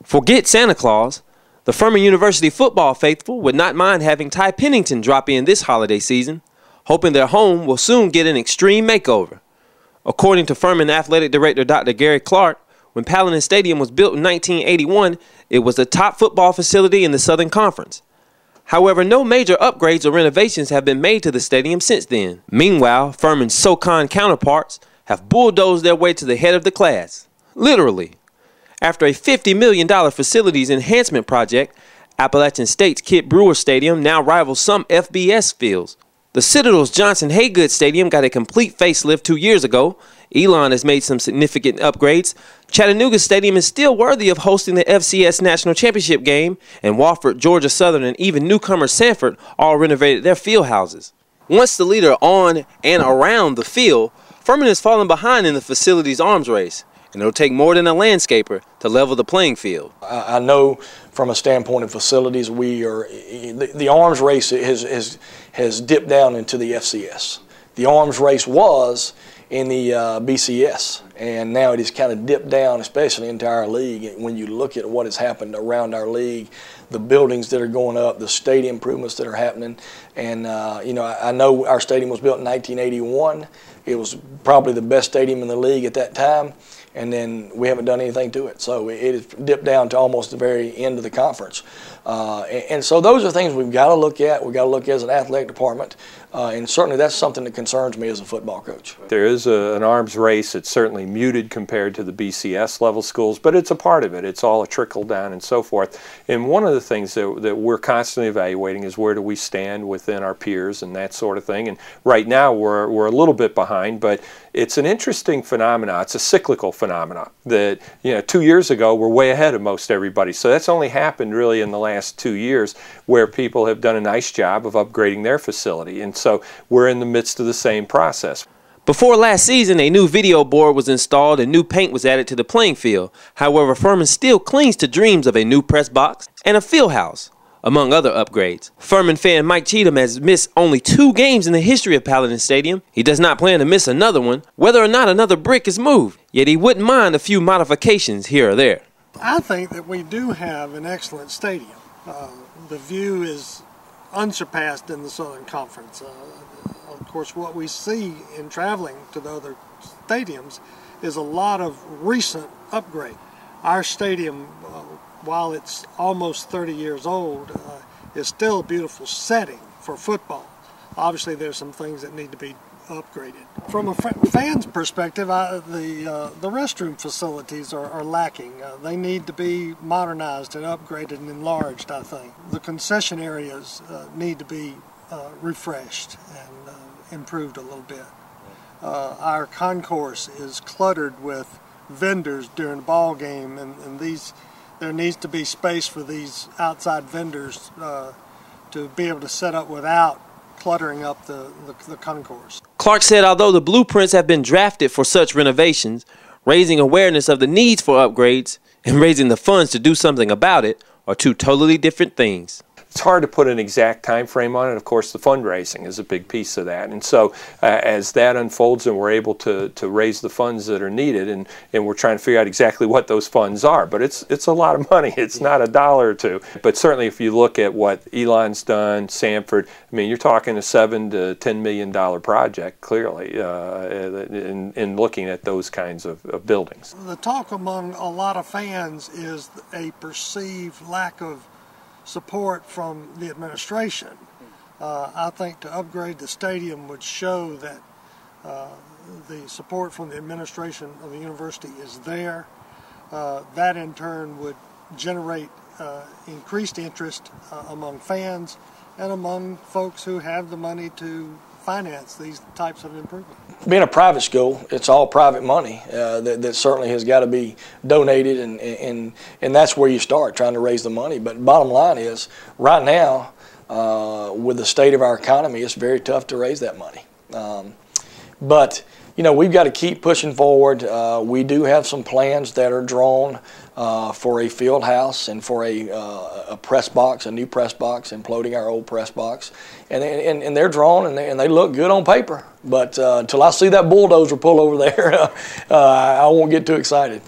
Forget Santa Claus. The Furman University football faithful would not mind having Ty Pennington drop in this holiday season, hoping their home will soon get an extreme makeover. According to Furman Athletic Director Dr. Gary Clark, when Paladin Stadium was built in 1981, it was the top football facility in the Southern Conference. However, no major upgrades or renovations have been made to the stadium since then. Meanwhile, Furman's SoCon counterparts have bulldozed their way to the head of the class. Literally. After a $50 million facilities enhancement project, Appalachian State's Kid Brewer Stadium now rivals some FBS fields. The Citadel's Johnson Haygood Stadium got a complete facelift 2 years ago. Elon has made some significant upgrades. Chattanooga Stadium is still worthy of hosting the FCS National Championship game, and Wofford, Georgia Southern, and even newcomer Sanford all renovated their field houses. Once the leader on and around the field, Furman has fallen behind in the facilities arms race, and it'll take more than a landscaper to level the playing field. I know from a standpoint of facilities, the arms race has dipped down into the FCS. The arms race was in the BCS, and now it has kind of dipped down, especially into our league. When you look at what has happened around our league, the buildings that are going up, the stadium improvements that are happening, and you know, I know our stadium was built in 1981. It was probably the best stadium in the league at that time, and then we haven't done anything to it. So it has dipped down to almost the very end of the conference. And so those are things we've got to look at. We've got to look at as an athletic department, and certainly that's something that concerns me as a football coach. There is an arms race. It's certainly muted compared to the BCS level schools, but it's a part of it. It's all a trickle down and so forth. And one of the things that we're constantly evaluating is where do we stand within our peers and that sort of thing. And right now we're a little bit behind, but it's an interesting phenomenon. It's a cyclical phenomenon that, you know, 2 years ago we're way ahead of most everybody. So that's only happened really in the last 2 years, where people have done a nice job of upgrading their facility. And so we're in the midst of the same process. Before last season, a new video board was installed and new paint was added to the playing field. However, Furman still clings to dreams of a new press box and a field house, among other upgrades. Furman fan Mike Cheatham has missed only 2 games in the history of Paladin Stadium. He does not plan to miss another one, whether or not another brick is moved. Yet he wouldn't mind a few modifications here or there. I think that we do have an excellent stadium. The view is unsurpassed in the Southern Conference. Of course, what we see in traveling to the other stadiums is a lot of recent upgrade. Our stadium, while it's almost 30 years old, is still a beautiful setting for football. Obviously, there's some things that need to be upgraded. From a fan's perspective, the restroom facilities are lacking. They need to be modernized and upgraded and enlarged, I think. The concession areas need to be refreshed and improved a little bit. Our concourse is cluttered with vendors during the ball game, and there needs to be space for these outside vendors to be able to set up without cluttering up the concourse. Clark said although the blueprints have been drafted for such renovations, raising awareness of the needs for upgrades and raising the funds to do something about it are two totally different things. It's hard to put an exact time frame on it. Of course, the fundraising is a big piece of that. And so as that unfolds and we're able to raise the funds that are needed, and we're trying to figure out exactly what those funds are. But it's a lot of money. It's not $1 or $2. But certainly if you look at what Elon's done, Sanford, I mean, you're talking a $7 to $10 million project, clearly, in looking at those kinds of buildings. The talk among a lot of fans is a perceived lack of support from the administration. I think to upgrade the stadium would show that the support from the administration of the university is there. That in turn would generate increased interest among fans and among folks who have the money to finance these types of improvements. Being a private school, it's all private money that certainly has got to be donated, and that's where you start trying to raise the money. But bottom line is, right now, with the state of our economy, it's very tough to raise that money. But you know, we've got to keep pushing forward. We do have some plans that are drawn for a field house and for a press box, a new press box, imploding our old press box. And they're drawn and they look good on paper. But until I see that bulldozer pull over there, I won't get too excited.